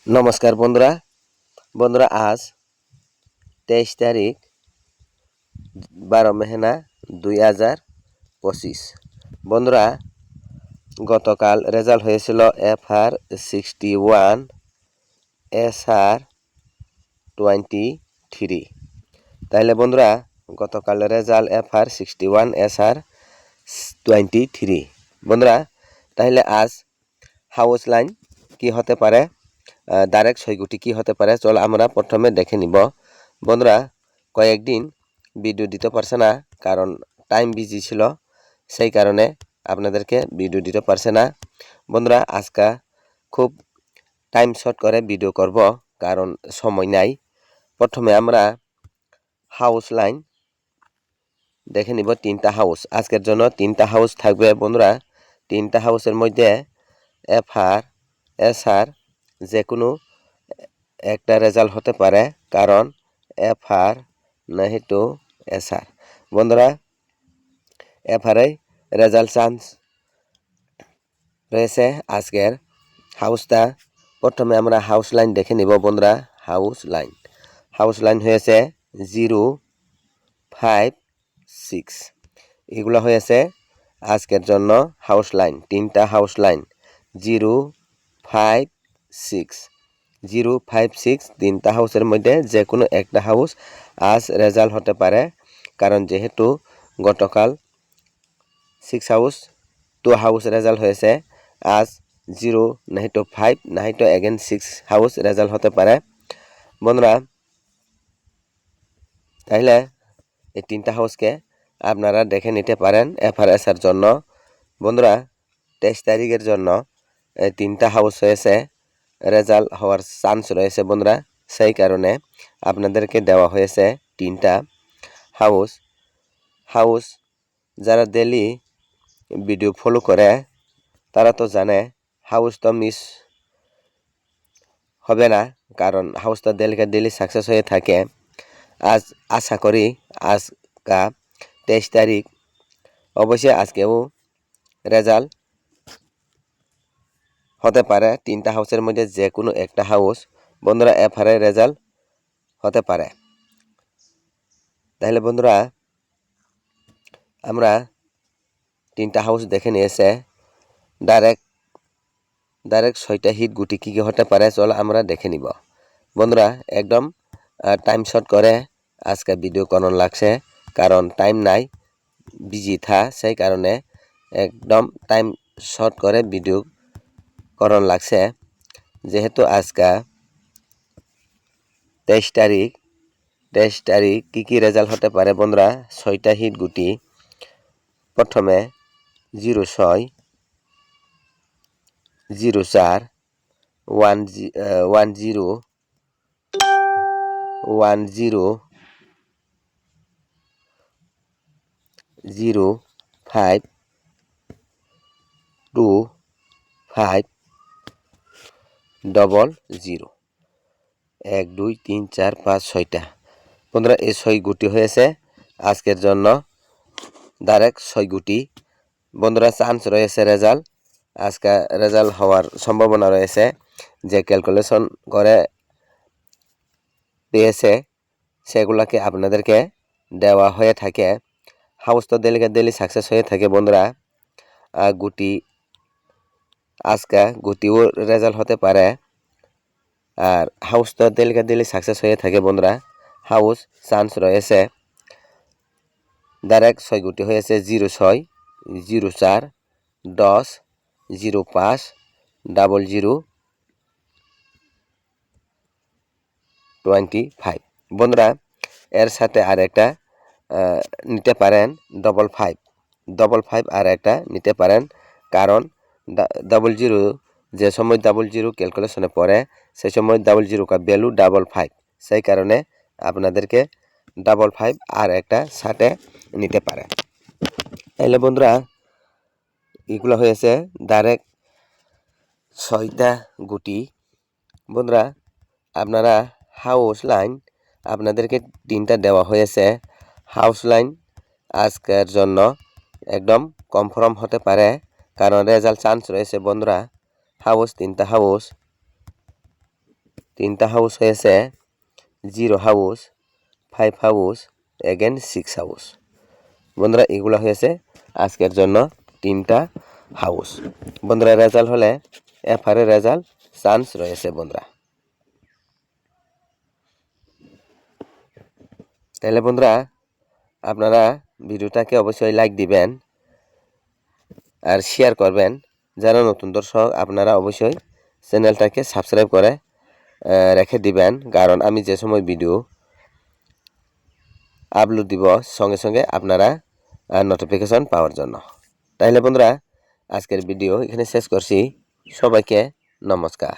নমস্কার বন্ধুরা আজ 23 তারিখ 12 মহিনা 2025। বন্ধুরা গতকাল রেজাল্ট হয়েছিল FR61 SR23। তাইলে বন্ধুরা গতকাল রেজাল্ট FR61 SR23। বন্ধুরা তাহলে আজ হাউস লাইন কি হতে পারে, ডাইরেক্ট ছয়গুটি কি হতে পারে, চল আমরা প্রথমে দেখে নিব। বন্ধুরা কয়েকদিন ভিডিও দিতে পারছে না, কারণ টাইম বিজি ছিল, সেই কারণে আপনাদেরকে ভিডিও দিতে পারছে না। বন্ধুরা আজকে খুব টাইম শর্ট করে ভিডিও করব, কারণ সময় নাই। প্রথমে আমরা হাউস লাইন দেখে নিব। তিনটা হাউস আজকের জন্য, তিনটা হাউস থাকবে বন্ধুরা। তিনটা হাউসের মধ্যে FR SR যে কোনো একটা রেজাল্ট হতে পারে, কারণ FR নয়তো SR। বন্ধুরা FR রেজাল্ট চান্স রয়েছে আজকের হাউসটা। প্রথমে আমরা হাউস লাইন দেখে নিব বন্ধুরা। হাউস লাইন হয়েছে 0, 5, 6। এগুলো হয়েছে আজকের জন্য হাউস লাইন। তিনটা হাউস লাইন 0, 5, 6, 0, 5, 6 তিনটা হাউসের মধ্যে যে কোনো একটা হাউস আজ রেজাল্ট হতে পারে, কারণ যেহেতু গতকাল 6 হাউস 2 হাউস রেজাল্ট হয়েছে, আজ 0 নয়তো 5 নয়তো এগেন 6 হাউস রেজাল্ট হতে পারে বন্ধুরা। তাহলে এই তিনটা হাউসকে আপনারা দেখে নিতে পারেন FRSর জন্য। বন্ধুরা 23 তারিখের জন্য এই তিনটা হাউস হয়েছে, রেজাল্ট হওয়ার চান্স রয়েছে বন্ধুরা, সেই কারণে আপনাদেরকে দেওয়া হয়েছে তিনটা হাউস। যারা ডেলি ভিডিও ফলো করে তারা তো জানে হাউস তো মিস হবে না, কারণ হাউস তো ডেলি সাকসেস হয়ে থাকে। আজ আশা করি আজকা 23 তারিখ, অবশ্যই আজকেও রেজাল্ট হতে পারে। তিনটা হাউসের মধ্যে যে কোনো একটা হাউস বন্ধুরা FR রেজাল্ট হতে পারে। তাহলে বন্ধুরা আমরা তিনটা হাউস দেখে নিয়েছে। ডাইরেক্ট 6টা হিট গুটি কী হতে পারে, চল আমরা দেখে নিব। বন্ধুরা একদম টাইম শর্ট করে আজকে ভিডিও করন লাগছে, কারণ টাইম নাই, বিজি থা, সেই কারণে একদম টাইম শর্ট করে ভিডিও করন লাগছে। যেহেতু আজকে 23 তারিখ কি রেজাল্ট হতে পারে বন্ধুরা। 6টা হিট গুটি। প্রথমে 06, 04, 10, 05, 25, 00। 1, 2, 3, 4, 5, 6টা বন্ধুরা এই 6 গুটি হয়েছে আজকের জন্য, ডাইরেক্ট 6 গুটি। বন্ধুরা চান্স রয়েছে রেজাল্ট, আজকে রেজাল্ট হওয়ার সম্ভাবনা রয়েছে। যে ক্যালকুলেশন করে পেয়েছে সেগুলোকে আপনাদেরকে দেওয়া হয়ে থাকে। হাউস তো ডেলি সাকসেস হয়ে থাকে বন্ধুরা। গুটি আজকে গুটিও রেজাল্ট হতে পারে, আর হাউস তো ডেলি সাকসেস হয়ে থাকে বন্ধুরা। হাউস চান্স রয়েছে, ডাইরেক্ট 6 গুটি হয়েছে 06, 04, 10, 05, 00, 25। বন্ধুরা এর সাথে আর একটা নিতে পারেন 55 আর একটা নিতে পারেন, কারণ 00 যে সময় 00 ক্যালকুলেশনে পড়ে সেই সময় 00 কা ভ্যালু 55, সেই কারণে আপনাদেরকে 55 আর একটা সাথে নিতে পারে। তাহলে বন্ধুরা এগুলো হয়েছে ডাইরেক্ট 6টা গুটি। বন্ধুরা আপনারা হাউস লাইন আপনাদেরকে 3টা দেওয়া হয়েছে। হাউস লাইন আজকের জন্য একদম কনফার্ম হতে পারে, কারণ রেজাল্ট চান্স রয়েছে বন্ধুরা। হাউস 3টা হাউস 3টা হাউস হয়েছে 0 হাউস, 5 হাউস, এগেন 6 হাউস। বন্ধুরা এগুলো হয়েছে আজকের জন্য 3টা হাউস। বন্ধুরা রেজাল্ট হলে এফআরের রেজাল্ট চান্স রয়েছে বন্ধুরা। তাহলে বন্ধুরা আপনারা ভিডিওটাকে অবশ্যই লাইক দিবেন আর শেয়ার করবেন। যারা নতুন দর্শক আপনারা অবশ্যই চ্যানেলটাকে সাবস্ক্রাইব করে রেখে দিবেন, কারণ আমি যে সময় ভিডিও আপলোড দিব সঙ্গে সঙ্গে আপনারা নোটিফিকেশন পাওয়ার জন্য। তাহলে বন্ধুরা আজকের ভিডিও এখানে শেষ করছি। সবাইকে নমস্কার।